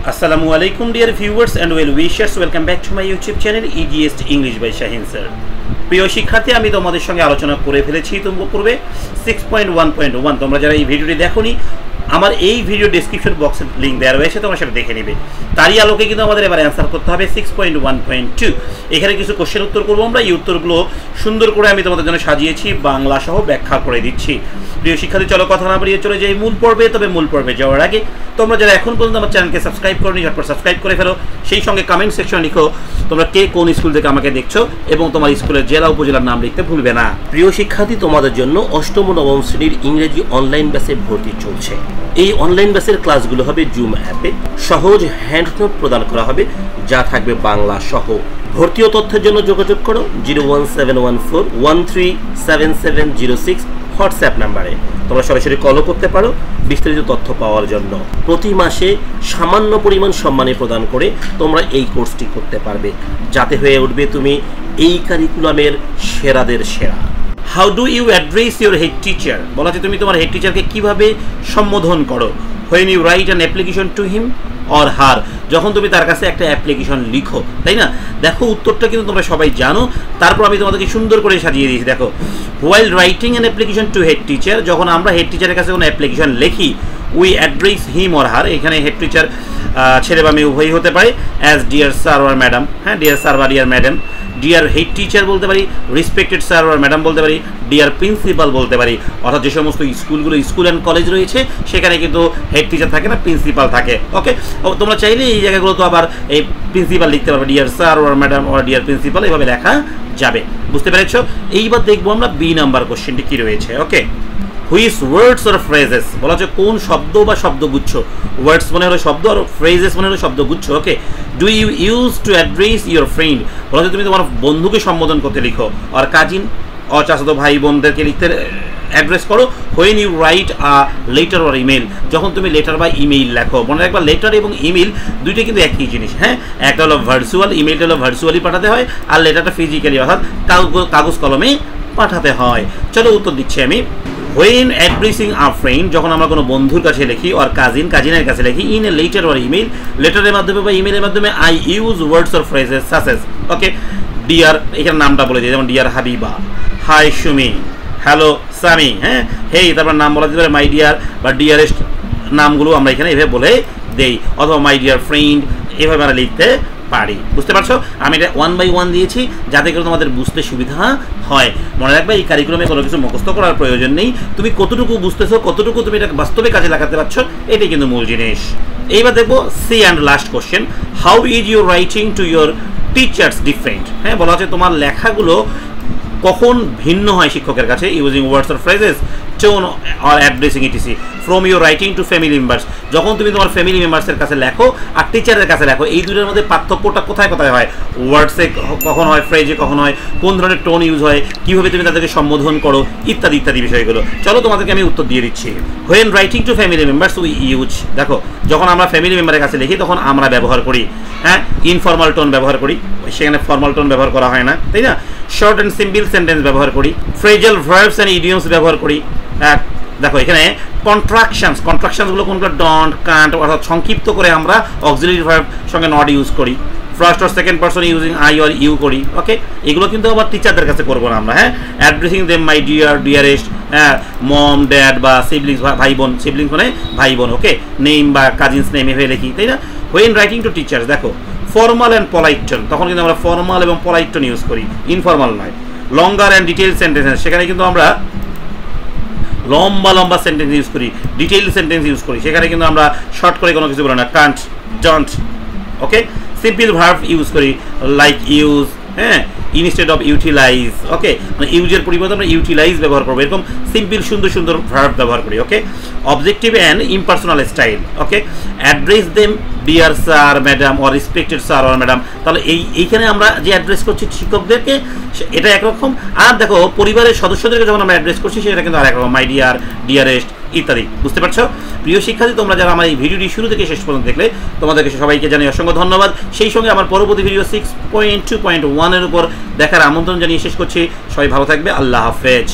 Assalamu alaikum dear viewers and well wishers, welcome back to my YouTube channel EGS English by Shahin sir. প্রিয় শিক্ষার্থী, আমি তোমাদের সঙ্গে আলোচনা করে ফেলেছি পূর্বে 6.1.1। তোমরা যারা এই ভিডিওটি দেখোনি, আমার এই ভিডিও ডেসক্রিপশন বক্সে লিংক দেওয়া রয়েছে, তোমরা সেটা দেখে নেবে। তারই আলোকে কিন্তু আমাদের এবার অ্যান্সার করতে হবে 6.1.2। এখানে কিছু কোশ্চেন উত্তর করবো আমরা। এই উত্তরগুলো সুন্দর করে আমি তোমাদের জন্য সাজিয়েছি, বাংলা সহ ব্যাখ্যা করে দিচ্ছি। প্রিয় শিক্ষার্থী, চলো কথা না বাড়িয়ে চলে যাই মূল পর্বে। তবে মূল পর্বে যাওয়ার আগে তোমরা যারা এখন পর্যন্ত আমার চ্যানেলকে সাবস্ক্রাইব করোনি, ঝটপট সাবস্ক্রাইব করে ফেলো। সেই সঙ্গে কমেন্ট সেকশনে লিখো তোমরা কে কোন স্কুল থেকে আমাকে দেখছো এবং তোমার স্কুলের জেলা উপজেলার নাম লিখতে ভুলবে না। প্রিয় শিক্ষার্থী, তোমাদের জন্য অষ্টম ও নবম শ্রেণীর ইংরেজি অনলাইন ব্যাচে ভর্তি চলছে। এই অনলাইন ব্যাচের ক্লাসগুলো হবে জুম অ্যাপে। সহজ হ্যান্ডনোট প্রদান করা হবে, যা থাকবে বাংলা সহ। ভর্তি ও তথ্যের জন্য যোগাযোগ করো 01714137706 হোয়াটসঅ্যাপ নাম্বারে। তোমরা সরাসরি কলও করতে পারো বিস্তারিত তথ্য পাওয়ার জন্য। প্রতি মাসে সামান্য পরিমাণ সম্মানী প্রদান করে তোমরা এই কোর্সটি করতে পারবে, যাতে হয়ে উঠবে তুমি এই কারিকুলামের সেরাদের সেরা। How do you address your head teacher? বলা আছে তুমি তোমার হেড টিচারকে কিভাবে সম্বোধন করো। When you write an application to him or her, যখন তুমি তার কাছে একটা অ্যাপ্লিকেশন লিখো, তাই না? দেখো উত্তরটা কিন্তু তোমরা সবাই জানো, তারপর আমি তোমাদেরকে সুন্দর করে সাজিয়ে দিয়েছি। দেখো, while writing an application to head teacher, যখন আমরা হেড টিচারের কাছে কোনো অ্যাপ্লিকেশন লিখি, we address him or her. এখানে হেড টিচার ছেলে বা মেয়ে উভয়ই হতে পারে। As dear sir or madam, হ্যাঁ, ডিয়ার স্যার বা dear madam. Dear head teacher বলতে পারি, রেসপেক্টেড স্যার আর ম্যাডাম বলতে পারি, ডিয়ার প্রিন্সিপাল বলতে পারি। অর্থাৎ যে সমস্ত স্কুলগুলো স্কুল অ্যান্ড কলেজ রয়েছে সেখানে কিন্তু হেড টিচার থাকে না, প্রিন্সিপাল থাকে। ওকে, তোমরা চাইলে এই জায়গাগুলো তো আবার এই প্রিন্সিপাল লিখতে পারবে, ডিয়ার স্যার আর ম্যাডাম আর ডিয়ার প্রিন্সিপাল, এভাবে লেখা যাবে। বুঝতে পেরেছ? এইবার দেখবো আমরা বি নাম্বার কোশ্চেনটি কি রয়েছে। ওকে, হুইচ ওয়ার্ডস অর ফ্রেজেস, বলা হচ্ছে কোন শব্দ বা শব্দগুচ্ছ। ওয়ার্ডস মনে হলো শব্দ আর ফ্রেজেস মনে হলো শব্দগুচ্ছ। Okay, do you use to address your friend, বলা হচ্ছে তুমি তোমার বন্ধুকে সম্বোধন করতে লিখো। আর কাজিন আর চাচাতো ভাই বোনদেরকে লিখতে অ্যাড্রেস করো। When you write a letter or email, যখন তুমি লেটার বা ইমেইল লেখো। মনে রাখবা লেটার এবং ইমেল দুইটা কিন্তু একই জিনিস। হ্যাঁ, একটা হলো ভার্চুয়াল, ইমেলটা হলো ভার্চুয়ালি পাঠাতে হয়, আর লেটারটা ফিজিক্যালি অর্থাৎ কাগজ কলমে পাঠাতে হয়। চলো উত্তর দিচ্ছি আমি। হোয়েন অ্যাড্রেসিং আ ফ্রেন্ড, যখন আমরা কোনো বন্ধুর কাছে লিখি, আর কাজিনের কাছে লিখি, in a letter or email, লেটারের মাধ্যমে বা ইমেলের মাধ্যমে, I use words or phrases such as. Okay, dear, এখানে নামটা বলে দিই, যেমন dear Habiba, hi Sumi, hello Sami, হ্যাঁ, হেই, তারপর নাম বলা যেতে পারে মাই ডিয়ার বা ডিয়ারেস্ট, নামগুলো আমরা এখানে এভাবে বলে দেই। অথবা মাই ডিয়ার ফ্রেন্ড, এভাবে আমরা লিখতে পারি। বুঝতে পারছো? আমি এটা 1 বাই 1 দিয়েছি যাতে করে তোমাদের বুঝতে সুবিধা হয়। মনে রাখবে এই কারিকুলামে কোনো কিছু মুখস্থ করার প্রয়োজন নেই। তুমি কতটুকু বুঝতেছো, কতটুকু তুমি এটা বাস্তবে কাজে লাগাতে পারছো, এটাই কিন্তু মূল জিনিস। এইবার দেখবো C and last question, how is your writing to your teachers different? হ্যাঁ, বলা হচ্ছে তোমার লেখাগুলো কখন ভিন্ন হয় শিক্ষকের কাছে। Using words or phrases, tone or addressing etc from your writing two family members, যখন তুমি তোমার ফ্যামিলি মেম্বার্সের কাছে লেখো আর টিচারের কাছে লেখো, এই দুটোর মধ্যে পার্থক্যটা কোথায় কোথায় হয়? ওয়ার্ডসে কখন হয়, ফ্রেজে কখন হয়, কোন ধরনের টোন ইউজ হয়, কীভাবে তুমি তাদেরকে সম্বোধন করো, ইত্যাদি ইত্যাদি বিষয়গুলো। চলো তোমাদেরকে আমি উত্তর দিয়ে দিচ্ছি। When writing to family members we use, দেখো যখন আমরা ফ্যামিলি মেম্বারের কাছে লিখি তখন আমরা ব্যবহার করি, হ্যাঁ, ইনফর্মাল টোন ব্যবহার করি, সেখানে ফর্মাল টোন ব্যবহার করা হয় না, তাই না? শর্ট অ্যান্ড সিম্পল সেন্টেন্স ব্যবহার করি, ফ্রেজাল ভার্বস অ্যান্ড ইডিয়মস ব্যবহার করি। দেখো এখানে কন্ট্রাকশনসগুলো কোনগুলো? ডন্ট, কান্ট, অর্থাৎ সংক্ষিপ্ত করে আমরা অক্সিলারি ভার্ব সঙ্গে নট ইউজ করি। First or second person using I or you করি। ওকে, এগুলো কিন্তু আবার টিচারদের কাছে করবো না আমরা। হ্যাঁ, addressing them my dear, dearest, হ্যাঁ, মম, ড্যাড বা সিবলিংস, ভাই বোন, সিবলিংস মানে ভাই বোন। ওকে, নেম বা কাজিনস নেম এভাবে লিখি, তাই না? হোয়েন রাইটিং টু টিচার্স, দেখো ফর্মাল অ্যান্ড পলাইট টোন, তখন কিন্তু আমরা ফর্মাল এবং পলাইট টোন ইউজ করি, ইনফর্মাল নয়। লঙ্গার অ্যান্ড ডিটেইল সেন্টেন্সেস, সেখানে কিন্তু আমরা লম্বা সেন্টেন্স ইউজ করি, ডিটেইল সেন্টেন্স ইউজ করি, সেখানে কিন্তু আমরা শর্ট করে কোনো কিছু বলি না, can't, don't. Okay, simple verb use করি, লাইক ইউজ, হ্যাঁ, ইনস্টেড অফ ইউটিলাইজ। ওকে, মানে ইউজের পরিবর্তে আমরা ইউটিলাইজ ব্যবহার করবো, এরকম সিম্পল সুন্দর ভার্ব ব্যবহার করি। Okay, objective and impersonal style. Okay, address them dear sir, madam or respected sir or madam, তাহলে এইখানে আমরা যে অ্যাড্রেস করছি শিক্ষকদেরকে এটা একরকম। আর দেখো পরিবারের সদস্যদেরকে যখন আমরা অ্যাড্রেস করছি সেটা কিন্তু আরেক রকম, মাই ডিয়ার, ডিয়ারেস্ট ইত্যাদি। বুঝতে পারছো? প্রিয় শিক্ষার্থী, তোমরা যারা আমার এই ভিডিওটি শুরু থেকে শেষ পর্যন্ত দেখলে তোমাদেরকে সবাইকে জানাই অসংখ্য ধন্যবাদ। সেই সঙ্গে আমার পরবর্তী ভিডিও 6.2.1 এর উপর দেখার আমন্ত্রণ জানিয়ে শেষ করছি। সবাই ভালো থাকবে, আল্লাহ হাফেজ।